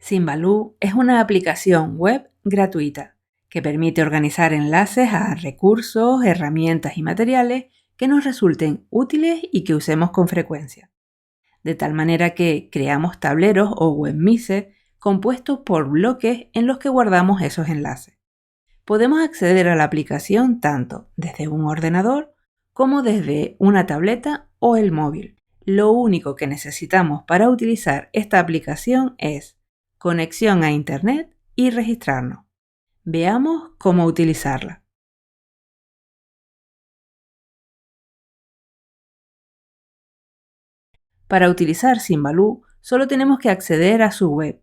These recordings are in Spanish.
Symbaloo es una aplicación web gratuita que permite organizar enlaces a recursos, herramientas y materiales que nos resulten útiles y que usemos con frecuencia. De tal manera que creamos tableros o webmises compuestos por bloques en los que guardamos esos enlaces. Podemos acceder a la aplicación tanto desde un ordenador como desde una tableta o el móvil. Lo único que necesitamos para utilizar esta aplicación es conexión a Internet y registrarnos. Veamos cómo utilizarla. Para utilizar Symbaloo, solo tenemos que acceder a su web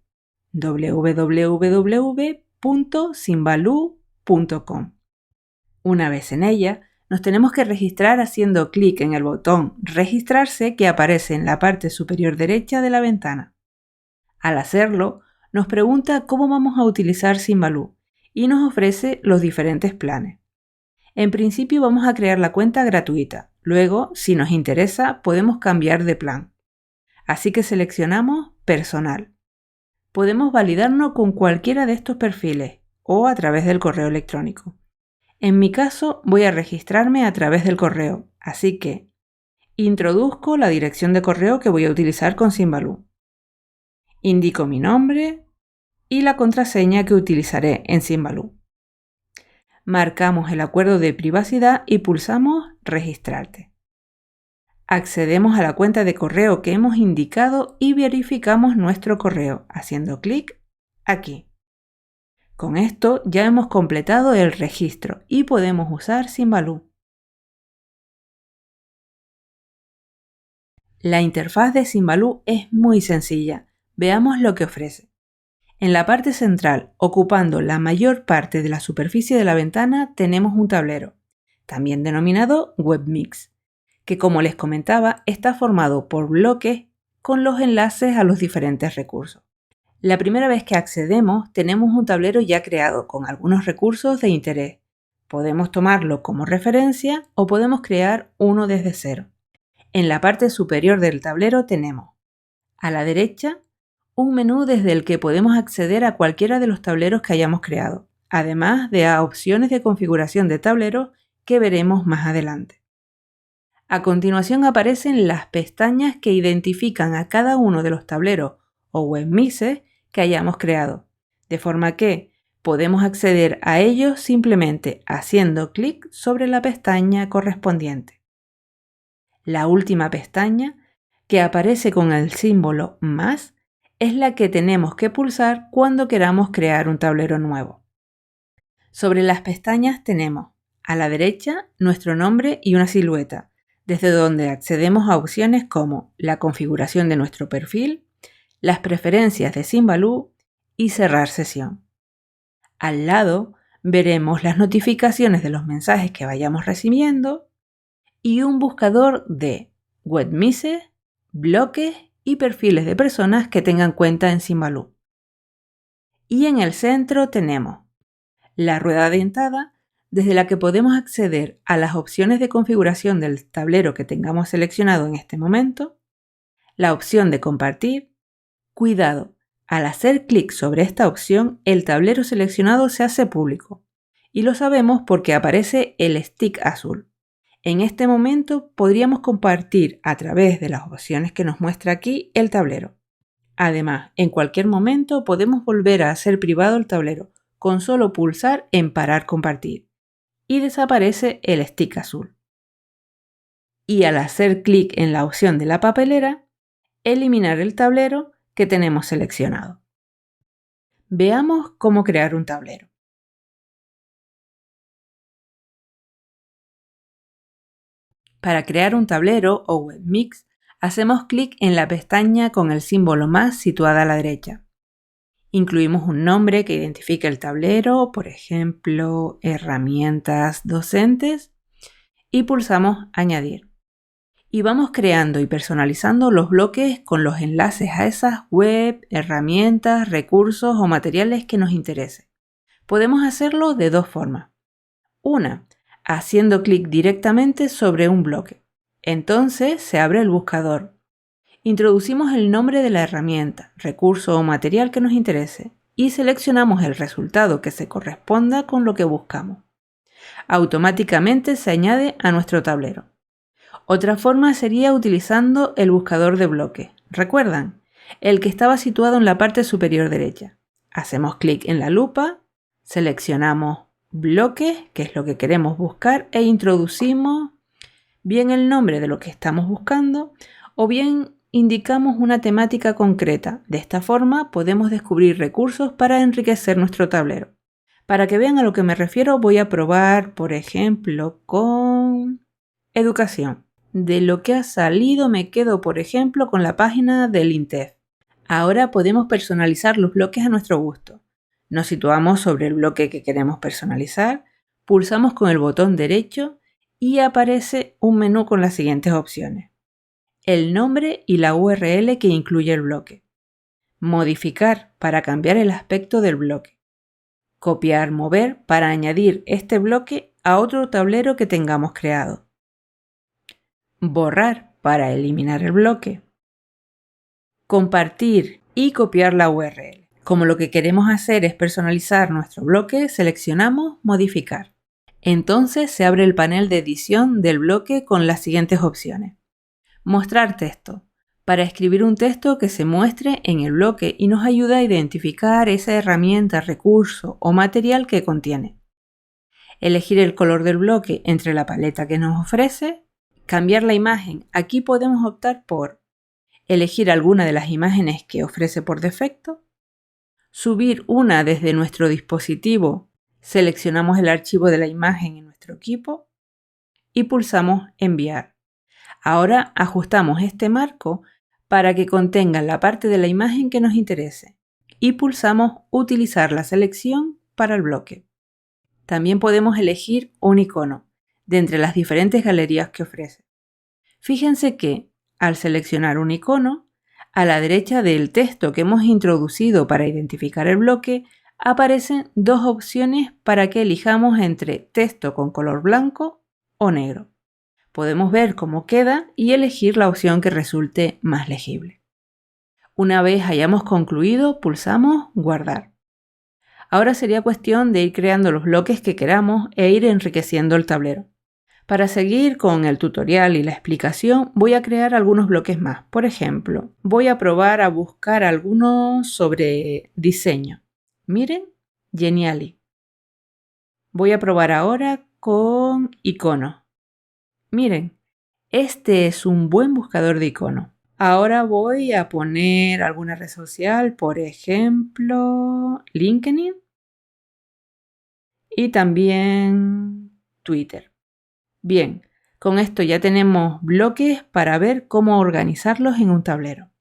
www.symbaloo.com. Una vez en ella, nos tenemos que registrar haciendo clic en el botón Registrarse que aparece en la parte superior derecha de la ventana. Al hacerlo, nos pregunta cómo vamos a utilizar Symbaloo y nos ofrece los diferentes planes. En principio vamos a crear la cuenta gratuita. Luego, si nos interesa, podemos cambiar de plan. Así que seleccionamos Personal. Podemos validarnos con cualquiera de estos perfiles o a través del correo electrónico. En mi caso, voy a registrarme a través del correo, así que introduzco la dirección de correo que voy a utilizar con Symbaloo. Indico mi nombre y la contraseña que utilizaré en Symbaloo. Marcamos el acuerdo de privacidad y pulsamos Registrarte. Accedemos a la cuenta de correo que hemos indicado y verificamos nuestro correo haciendo clic aquí. Con esto ya hemos completado el registro y podemos usar Symbaloo. La interfaz de Symbaloo es muy sencilla. Veamos lo que ofrece. En la parte central, ocupando la mayor parte de la superficie de la ventana, tenemos un tablero, también denominado webmix, que como les comentaba, está formado por bloques con los enlaces a los diferentes recursos. La primera vez que accedemos, tenemos un tablero ya creado con algunos recursos de interés. Podemos tomarlo como referencia o podemos crear uno desde cero. En la parte superior del tablero tenemos, a la derecha, un menú desde el que podemos acceder a cualquiera de los tableros que hayamos creado, además de a opciones de configuración de tableros que veremos más adelante. A continuación aparecen las pestañas que identifican a cada uno de los tableros o webmises que hayamos creado, de forma que podemos acceder a ellos simplemente haciendo clic sobre la pestaña correspondiente. La última pestaña, que aparece con el símbolo más, es la que tenemos que pulsar cuando queramos crear un tablero nuevo. Sobre las pestañas tenemos, a la derecha, nuestro nombre y una silueta, desde donde accedemos a opciones como la configuración de nuestro perfil, las preferencias de Symbaloo y cerrar sesión. Al lado veremos las notificaciones de los mensajes que vayamos recibiendo y un buscador de webmises, bloques y perfiles de personas que tengan cuenta en Symbaloo. Y en el centro tenemos la rueda dentada desde la que podemos acceder a las opciones de configuración del tablero que tengamos seleccionado en este momento, la opción de compartir. Cuidado, al hacer clic sobre esta opción, el tablero seleccionado se hace público y lo sabemos porque aparece el stick azul. En este momento podríamos compartir a través de las opciones que nos muestra aquí el tablero. Además, en cualquier momento podemos volver a hacer privado el tablero con solo pulsar en Parar compartir y desaparece el stick azul. Y al hacer clic en la opción de la papelera, eliminar el tablero que tenemos seleccionado. Veamos cómo crear un tablero. Para crear un tablero o webmix, hacemos clic en la pestaña con el símbolo más situada a la derecha. Incluimos un nombre que identifique el tablero, por ejemplo, herramientas docentes, y pulsamos Añadir. Y vamos creando y personalizando los bloques con los enlaces a esas web, herramientas, recursos o materiales que nos interesen. Podemos hacerlo de dos formas. Una, haciendo clic directamente sobre un bloque. Entonces se abre el buscador Introducimos el nombre de la herramienta, recurso o material que nos interese y seleccionamos el resultado que se corresponda con lo que buscamos. Automáticamente se añade a nuestro tablero. Otra forma sería utilizando el buscador de bloques. ¿Recuerdan? El que estaba situado en la parte superior derecha. Hacemos clic en la lupa, seleccionamos bloques, que es lo que queremos buscar, e introducimos bien el nombre de lo que estamos buscando o bien indicamos una temática concreta. De esta forma podemos descubrir recursos para enriquecer nuestro tablero. Para que vean a lo que me refiero, voy a probar, por ejemplo, con educación. De lo que ha salido me quedo, por ejemplo, con la página del INTEF. Ahora podemos personalizar los bloques a nuestro gusto. Nos situamos sobre el bloque que queremos personalizar, pulsamos con el botón derecho y aparece un menú con las siguientes opciones. El nombre y la URL que incluye el bloque. Modificar para cambiar el aspecto del bloque. Copiar, mover para añadir este bloque a otro tablero que tengamos creado. Borrar para eliminar el bloque. Compartir y copiar la URL. Como lo que queremos hacer es personalizar nuestro bloque, seleccionamos Modificar. Entonces se abre el panel de edición del bloque con las siguientes opciones. Mostrar texto, para escribir un texto que se muestre en el bloque y nos ayuda a identificar esa herramienta, recurso o material que contiene. Elegir el color del bloque entre la paleta que nos ofrece. Cambiar la imagen. Aquí podemos optar por elegir alguna de las imágenes que ofrece por defecto. Subir una desde nuestro dispositivo. Seleccionamos el archivo de la imagen en nuestro equipo y pulsamos Enviar. Ahora ajustamos este marco para que contenga la parte de la imagen que nos interese y pulsamos Utilizar la selección para el bloque. También podemos elegir un icono de entre las diferentes galerías que ofrece. Fíjense que, al seleccionar un icono, a la derecha del texto que hemos introducido para identificar el bloque, aparecen dos opciones para que elijamos entre texto con color blanco o negro. Podemos ver cómo queda y elegir la opción que resulte más legible. Una vez hayamos concluido, pulsamos Guardar. Ahora sería cuestión de ir creando los bloques que queramos e ir enriqueciendo el tablero. Para seguir con el tutorial y la explicación, voy a crear algunos bloques más. Por ejemplo, voy a probar a buscar algunos sobre diseño. Miren, Geniali. Voy a probar ahora con iconos. Miren, este es un buen buscador de iconos. Ahora voy a poner alguna red social, por ejemplo, LinkedIn y también Twitter. Bien, con esto ya tenemos bloques para ver cómo organizarlos en un tablero.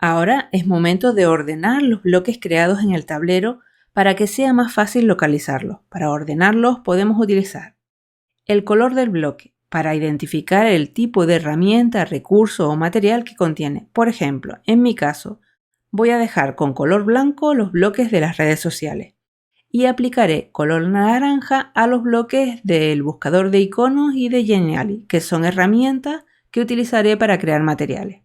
Ahora es momento de ordenar los bloques creados en el tablero para que sea más fácil localizarlos. Para ordenarlos podemos utilizar el color del bloque para identificar el tipo de herramienta, recurso o material que contiene. Por ejemplo, en mi caso, voy a dejar con color blanco los bloques de las redes sociales y aplicaré color naranja a los bloques del buscador de iconos y de Geniali, que son herramientas que utilizaré para crear materiales.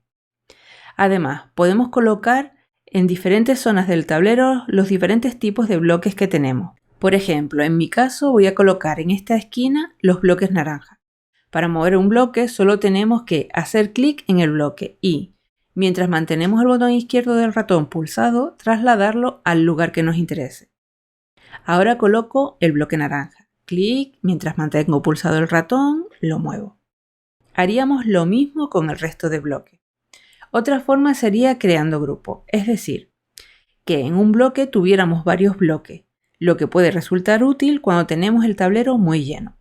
Además, podemos colocar en diferentes zonas del tablero los diferentes tipos de bloques que tenemos. Por ejemplo, en mi caso voy a colocar en esta esquina los bloques naranja. Para mover un bloque solo tenemos que hacer clic en el bloque y, mientras mantenemos el botón izquierdo del ratón pulsado, trasladarlo al lugar que nos interese. Ahora coloco el bloque naranja. Clic, mientras mantengo pulsado el ratón, lo muevo. Haríamos lo mismo con el resto de bloques. Otra forma sería creando grupos, es decir, que en un bloque tuviéramos varios bloques, lo que puede resultar útil cuando tenemos el tablero muy lleno.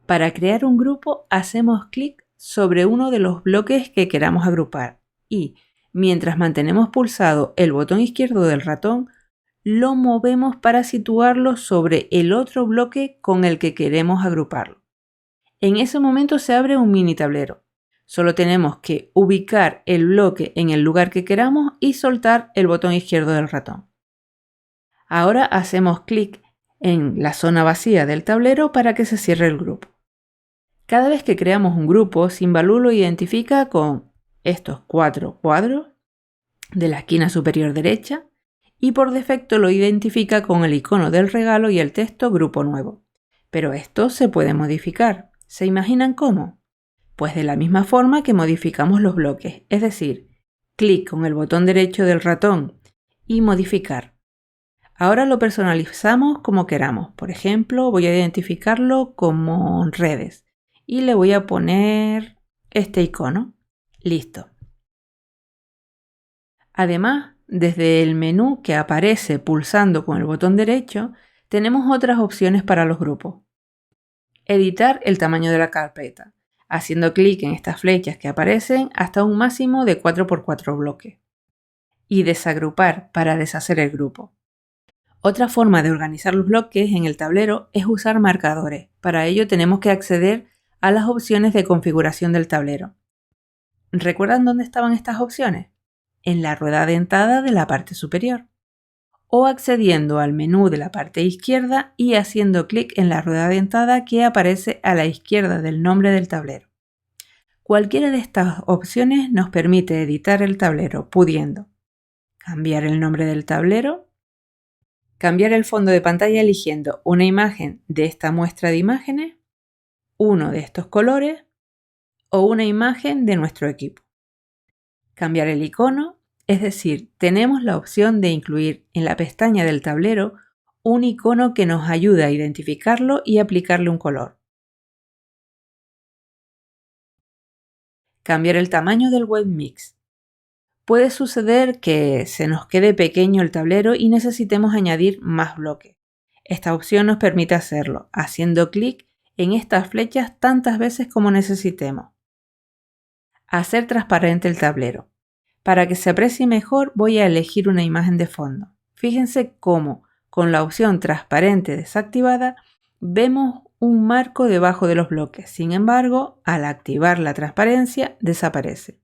Para crear un grupo hacemos clic sobre uno de los bloques que queramos agrupar y, mientras mantenemos pulsado el botón izquierdo del ratón, lo movemos para situarlo sobre el otro bloque con el que queremos agruparlo. En ese momento se abre un mini tablero. Solo tenemos que ubicar el bloque en el lugar que queramos y soltar el botón izquierdo del ratón. Ahora hacemos clic en la zona vacía del tablero para que se cierre el grupo. Cada vez que creamos un grupo, Symbaloo lo identifica con estos 4 cuadros de la esquina superior derecha y por defecto lo identifica con el icono del regalo y el texto Grupo Nuevo. Pero esto se puede modificar. ¿Se imaginan cómo? Pues de la misma forma que modificamos los bloques, es decir, clic con el botón derecho del ratón y modificar. Ahora lo personalizamos como queramos. Por ejemplo, voy a identificarlo como redes y le voy a poner este icono. Listo. Además, desde el menú que aparece pulsando con el botón derecho, tenemos otras opciones para los grupos. Editar el tamaño de la carpeta, haciendo clic en estas flechas que aparecen hasta un máximo de 4×4 bloques. Y desagrupar para deshacer el grupo. Otra forma de organizar los bloques en el tablero es usar marcadores. Para ello tenemos que acceder a las opciones de configuración del tablero. ¿Recuerdan dónde estaban estas opciones? En la rueda dentada de la parte superior. O accediendo al menú de la parte izquierda y haciendo clic en la rueda dentada que aparece a la izquierda del nombre del tablero. Cualquiera de estas opciones nos permite editar el tablero, pudiendo cambiar el nombre del tablero, cambiar el fondo de pantalla eligiendo una imagen de esta muestra de imágenes, uno de estos colores o una imagen de nuestro equipo. Cambiar el icono, es decir, tenemos la opción de incluir en la pestaña del tablero un icono que nos ayude a identificarlo y aplicarle un color. Cambiar el tamaño del web mix. Puede suceder que se nos quede pequeño el tablero y necesitemos añadir más bloques. Esta opción nos permite hacerlo, haciendo clic en estas flechas tantas veces como necesitemos. Hacer transparente el tablero. Para que se aprecie mejor voy a elegir una imagen de fondo. Fíjense cómo, con la opción transparente desactivada, vemos un marco debajo de los bloques. Sin embargo, al activar la transparencia, desaparece.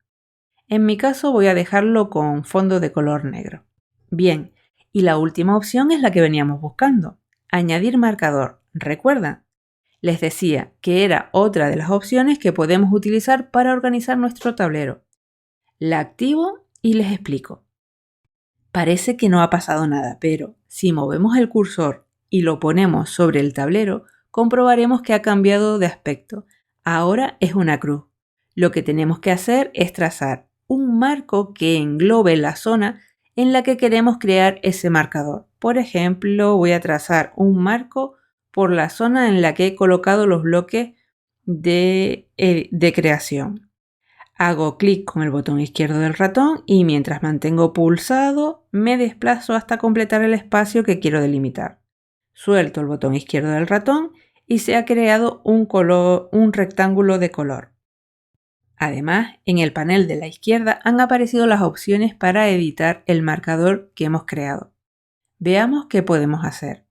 En mi caso voy a dejarlo con fondo de color negro. Bien, y la última opción es la que veníamos buscando. Añadir marcador. ¿Recuerdan? Les decía que era otra de las opciones que podemos utilizar para organizar nuestro tablero. La activo y les explico. Parece que no ha pasado nada, pero si movemos el cursor y lo ponemos sobre el tablero, comprobaremos que ha cambiado de aspecto. Ahora es una cruz. Lo que tenemos que hacer es trazar un marco que englobe la zona en la que queremos crear ese marcador. Por ejemplo, voy a trazar un marco por la zona en la que he colocado los bloques de creación. Hago clic con el botón izquierdo del ratón y mientras mantengo pulsado me desplazo hasta completar el espacio que quiero delimitar. Suelto el botón izquierdo del ratón y se ha creado un rectángulo de color. Además, en el panel de la izquierda han aparecido las opciones para editar el marcador que hemos creado. Veamos qué podemos hacer.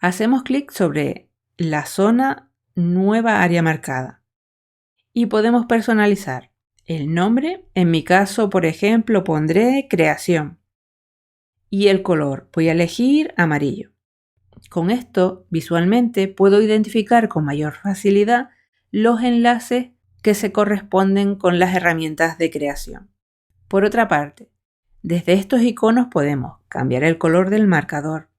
Hacemos clic sobre la zona Nueva área marcada y podemos personalizar el nombre. En mi caso, por ejemplo, pondré creación y el color. Voy a elegir amarillo. Con esto, visualmente, puedo identificar con mayor facilidad los enlaces que se corresponden con las herramientas de creación. Por otra parte, desde estos iconos podemos cambiar el color del marcador,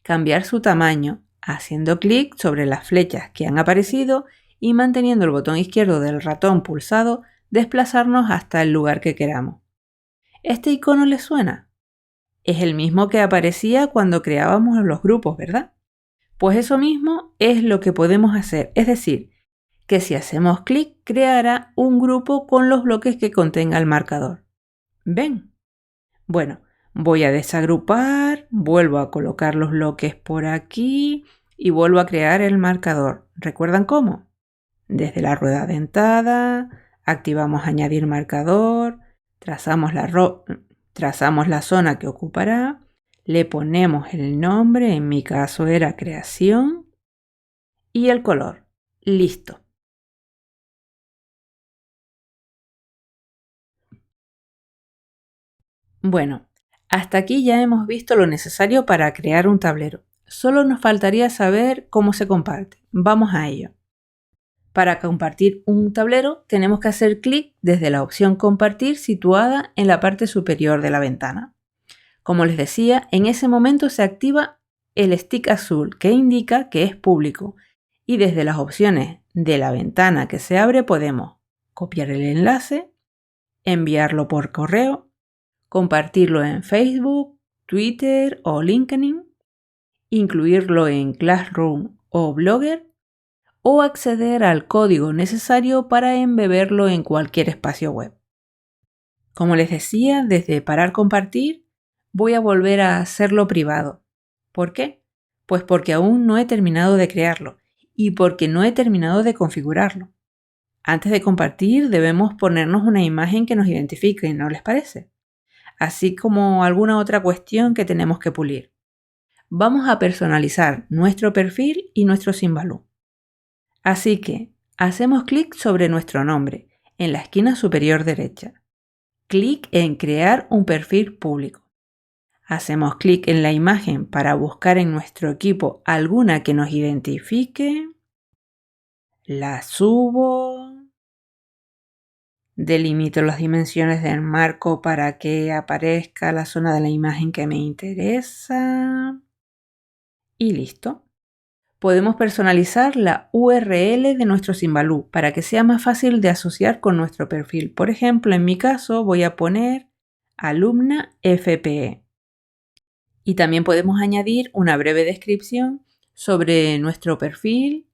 cambiar su tamaño, haciendo clic sobre las flechas que han aparecido y manteniendo el botón izquierdo del ratón pulsado, desplazarnos hasta el lugar que queramos. ¿Este icono les suena? Es el mismo que aparecía cuando creábamos los grupos, ¿verdad? Pues eso mismo es lo que podemos hacer, es decir, que si hacemos clic creará un grupo con los bloques que contenga el marcador. ¿Ven? Bueno, voy a desagrupar, vuelvo a colocar los bloques por aquí y vuelvo a crear el marcador. ¿Recuerdan cómo? Desde la rueda dentada, activamos añadir marcador, trazamos la zona que ocupará, le ponemos el nombre, en mi caso era creación, y el color. Listo. Bueno, hasta aquí ya hemos visto lo necesario para crear un tablero. Solo nos faltaría saber cómo se comparte. Vamos a ello. Para compartir un tablero tenemos que hacer clic desde la opción Compartir situada en la parte superior de la ventana. Como les decía, en ese momento se activa el stick azul que indica que es público y desde las opciones de la ventana que se abre podemos copiar el enlace, enviarlo por correo, compartirlo en Facebook, Twitter o LinkedIn, incluirlo en Classroom o Blogger o acceder al código necesario para embeberlo en cualquier espacio web. Como les decía, desde Parar Compartir voy a volver a hacerlo privado. ¿Por qué? Pues porque aún no he terminado de crearlo y porque no he terminado de configurarlo. Antes de compartir debemos ponernos una imagen que nos identifique, ¿no les parece? Así como alguna otra cuestión que tenemos que pulir. Vamos a personalizar nuestro perfil y nuestro Symbaloo. Así que hacemos clic sobre nuestro nombre en la esquina superior derecha. Clic en Crear un perfil público. Hacemos clic en la imagen para buscar en nuestro equipo alguna que nos identifique. La subo. Delimito las dimensiones del marco para que aparezca la zona de la imagen que me interesa. Y listo. Podemos personalizar la URL de nuestro Symbaloo para que sea más fácil de asociar con nuestro perfil. Por ejemplo, en mi caso voy a poner alumna FPE. Y también podemos añadir una breve descripción sobre nuestro perfil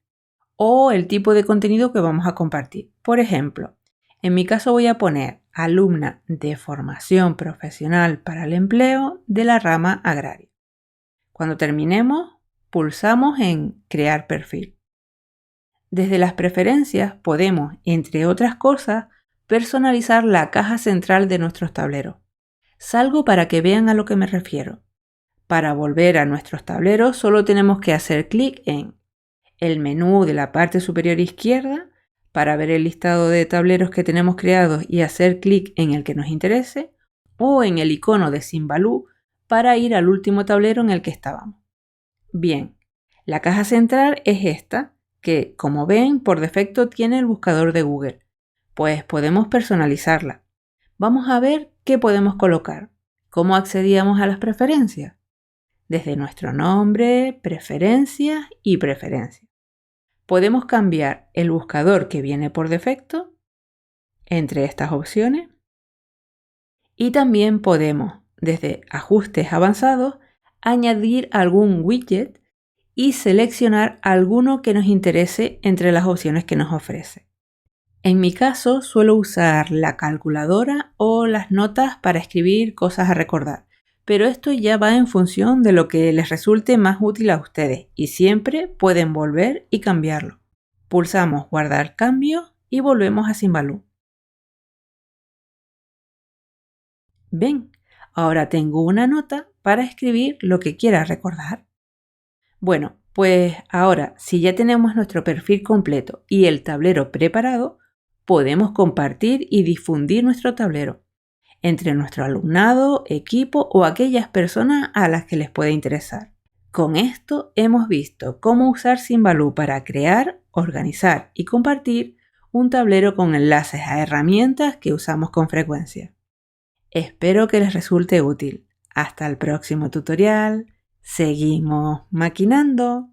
o el tipo de contenido que vamos a compartir. Por ejemplo, en mi caso voy a poner alumna de formación profesional para el empleo de la rama agraria. Cuando terminemos, pulsamos en Crear perfil. Desde las preferencias podemos, entre otras cosas, personalizar la caja central de nuestros tableros. Salgo para que vean a lo que me refiero. Para volver a nuestros tableros solo tenemos que hacer clic en el menú de la parte superior izquierda para ver el listado de tableros que tenemos creados y hacer clic en el que nos interese, o en el icono de Symbaloo para ir al último tablero en el que estábamos. Bien, la caja central es esta, que como ven por defecto tiene el buscador de Google, pues podemos personalizarla. Vamos a ver qué podemos colocar. ¿Cómo accedíamos a las preferencias? Desde nuestro nombre, preferencias y preferencias. Podemos cambiar el buscador que viene por defecto entre estas opciones y también podemos, desde ajustes avanzados, añadir algún widget y seleccionar alguno que nos interese entre las opciones que nos ofrece. En mi caso suelo usar la calculadora o las notas para escribir cosas a recordar, pero esto ya va en función de lo que les resulte más útil a ustedes y siempre pueden volver y cambiarlo. Pulsamos Guardar cambio y volvemos a Symbaloo. Ven, ahora tengo una nota para escribir lo que quiera recordar. Bueno, pues ahora, si ya tenemos nuestro perfil completo y el tablero preparado, podemos compartir y difundir nuestro tablero entre nuestro alumnado, equipo o aquellas personas a las que les puede interesar. Con esto hemos visto cómo usar Symbaloo para crear, organizar y compartir un tablero con enlaces a herramientas que usamos con frecuencia. Espero que les resulte útil. Hasta el próximo tutorial. Seguimos maquinando.